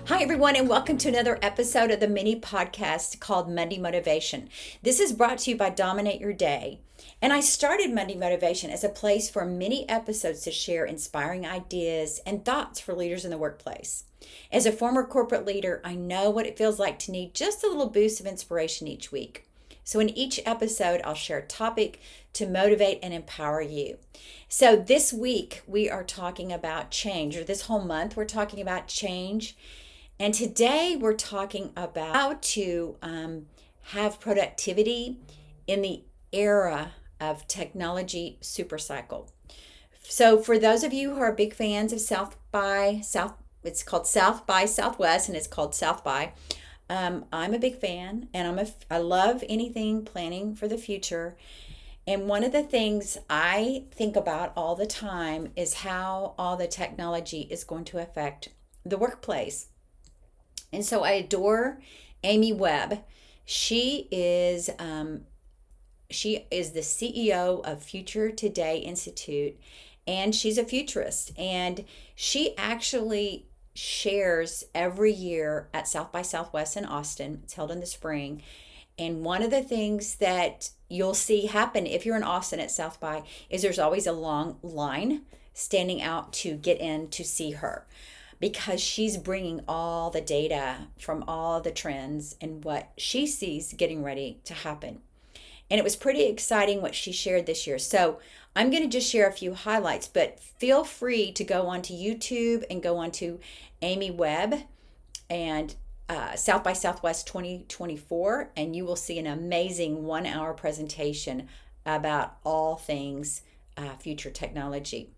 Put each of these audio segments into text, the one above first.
Hi, everyone, and welcome to another episode of the mini podcast called Monday Motivation. This is brought to you by Dominate Your Day. And I started Monday Motivation as a place for many episodes to share inspiring ideas and thoughts for leaders in the workplace. As a former corporate leader, I know what it feels like to need just a little boost of inspiration each week. So in each episode, I'll share a topic to motivate and empower you. So this week, we are talking about change, or this whole month, we're talking about change. And today we're talking about how to have productivity in the era of technology supercycle. So for those of you who are big fans of it's called South by Southwest, and it's called South by. I'm a big fan, and I love anything planning for the future. And one of the things I think about all the time is how all the technology is going to affect the workplace. And so I adore Amy Webb. She is the CEO of Future Today Institute, and she's a futurist. And she actually shares every year at South by Southwest in Austin. It's held in the spring. And one of the things that you'll see happen if you're in Austin at South by is there's always a long line standing out to get in to see her, because she's bringing all the data from all the trends and what she sees getting ready to happen. And it was pretty exciting what she shared this year. So I'm going to just share a few highlights, but feel free to go onto YouTube and go onto Amy Webb and South by Southwest 2024, and you will see an amazing 1-hour presentation about all things future technology.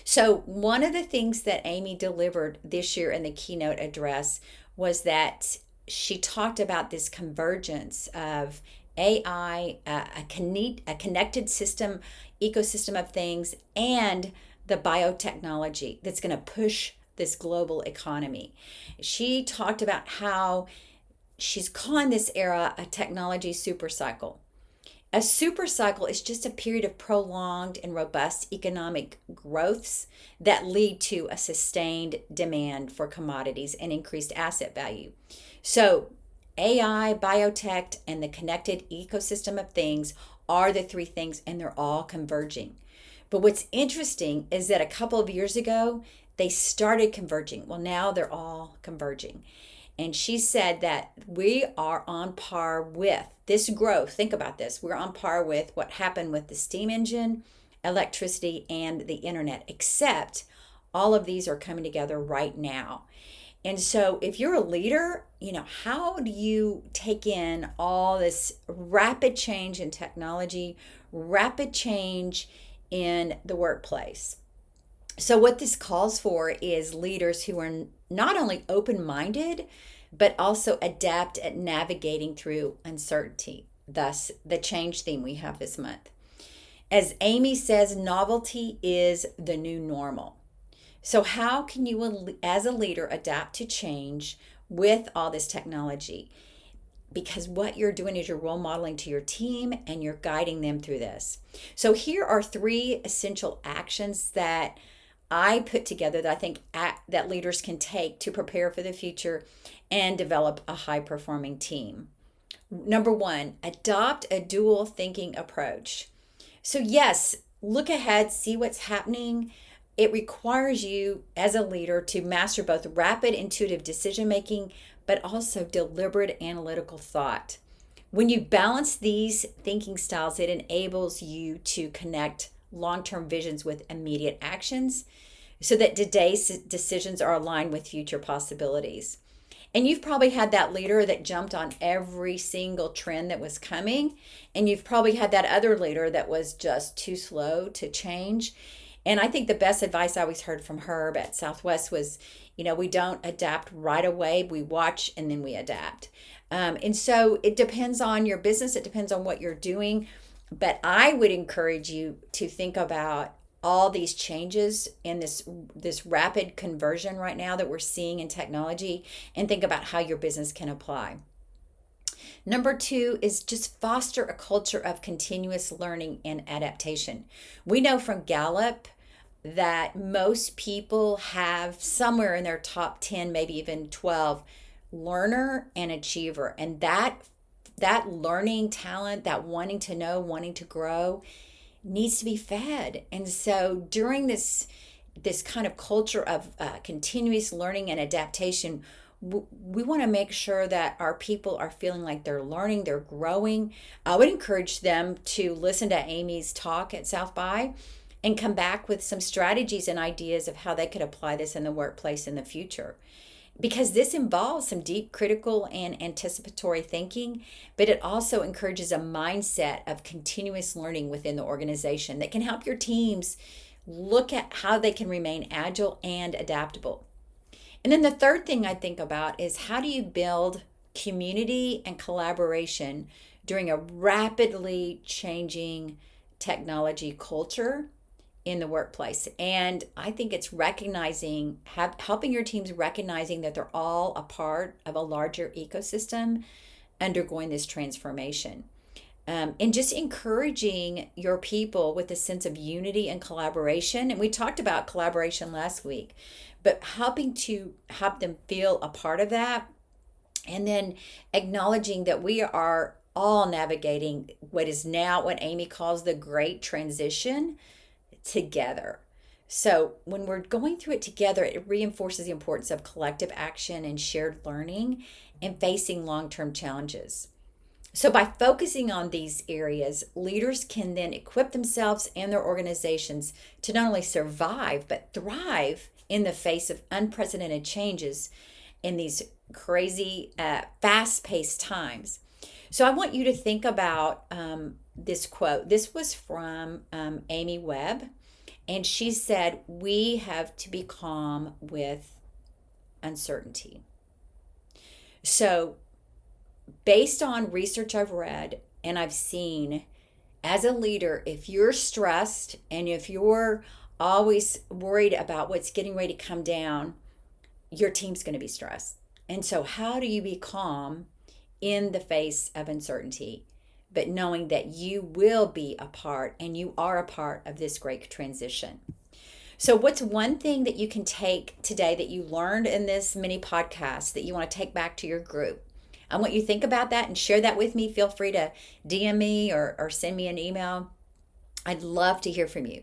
So one of the things that Amy delivered this year in the keynote address was that she talked about this convergence of AI, a connected system, ecosystem of things, and the biotechnology that's going to push this global economy. She talked about how she's calling this era a technology supercycle. A super cycle is just a period of prolonged and robust economic growths that lead to a sustained demand for commodities and increased asset value. So AI, biotech, and the connected ecosystem of things are the three things, and they're all converging. But what's interesting is that a couple of years ago, they started converging. Well, now they're all converging. And she said that we are on par with this growth. Think about this. We're on par with what happened with the steam engine, electricity, and the internet, except all of these are coming together right now. And so if you're a leader, how do you take in all this rapid change in technology, rapid change in the workplace? So what this calls for is leaders who are not only open-minded, but also adept at navigating through uncertainty. Thus, the change theme we have this month. As Amy says, novelty is the new normal. So how can you, as a leader, adapt to change with all this technology? Because what you're doing is you're role modeling to your team and you're guiding them through this. So here are 3 essential actions that I put together that I think that leaders can take to prepare for the future and develop a high-performing team. Number 1, adopt a dual thinking approach. So yes, look ahead, see what's happening. It requires you as a leader to master both rapid intuitive decision-making, but also deliberate analytical thought. When you balance these thinking styles, it enables you to connect long-term visions with immediate actions so that today's decisions are aligned with future possibilities. And you've probably had that leader that jumped on every single trend that was coming. And you've probably had that other leader that was just too slow to change. And I think the best advice I always heard from Herb at Southwest was, we don't adapt right away. We watch and then we adapt. And so it depends on your business. It depends on what you're doing. But I would encourage you to think about all these changes in this rapid conversion right now that we're seeing in technology, and think about how your business can apply. Number 2 is just foster a culture of continuous learning and adaptation. We know from Gallup that most people have somewhere in their top 10, maybe even 12, learner and achiever. And that learning talent, that wanting to know, wanting to grow, needs to be fed. And so during this kind of culture of continuous learning and adaptation, we want to make sure that our people are feeling like they're learning, they're growing. I would encourage them to listen to Amy's talk at South by and come back with some strategies and ideas of how they could apply this in the workplace in the future. Because this involves some deep critical and anticipatory thinking, but it also encourages a mindset of continuous learning within the organization that can help your teams look at how they can remain agile and adaptable. And then the third thing I think about is, how do you build community and collaboration during a rapidly changing technology culture in the workplace? And I think it's helping your teams recognizing that they're all a part of a larger ecosystem undergoing this transformation. And just encouraging your people with a sense of unity and collaboration. And we talked about collaboration last week, but help them feel a part of that. And then acknowledging that we are all navigating what Amy calls the great transition together. So when we're going through it together, it reinforces the importance of collective action and shared learning and facing long-term challenges. So by focusing on these areas, leaders can then equip themselves and their organizations to not only survive, but thrive in the face of unprecedented changes in these crazy, fast-paced times. So I want you to think about this quote. This was from Amy Webb, and she said, "We have to be calm with uncertainty." So based on research I've read and I've seen, as a leader, if you're stressed and if you're always worried about what's getting ready to come down, your team's going to be stressed. And so how do you be calm in the face of uncertainty, but knowing that you will be a part and you are a part of this great transition? So what's one thing that you can take today that you learned in this mini podcast that you want to take back to your group? I want you to think about that and share that with me. Feel free to DM me or send me an email. I'd love to hear from you.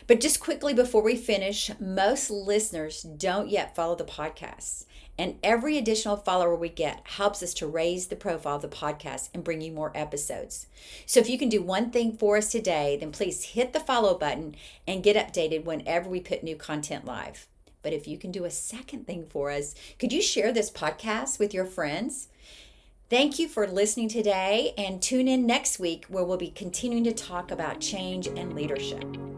But just quickly before we finish, most listeners don't yet follow the podcast. And every additional follower we get helps us to raise the profile of the podcast and bring you more episodes. So if you can do one thing for us today, then please hit the follow button and get updated whenever we put new content live. But if you can do a second thing for us, could you share this podcast with your friends? Thank you for listening today, and tune in next week where we'll be continuing to talk about change and leadership.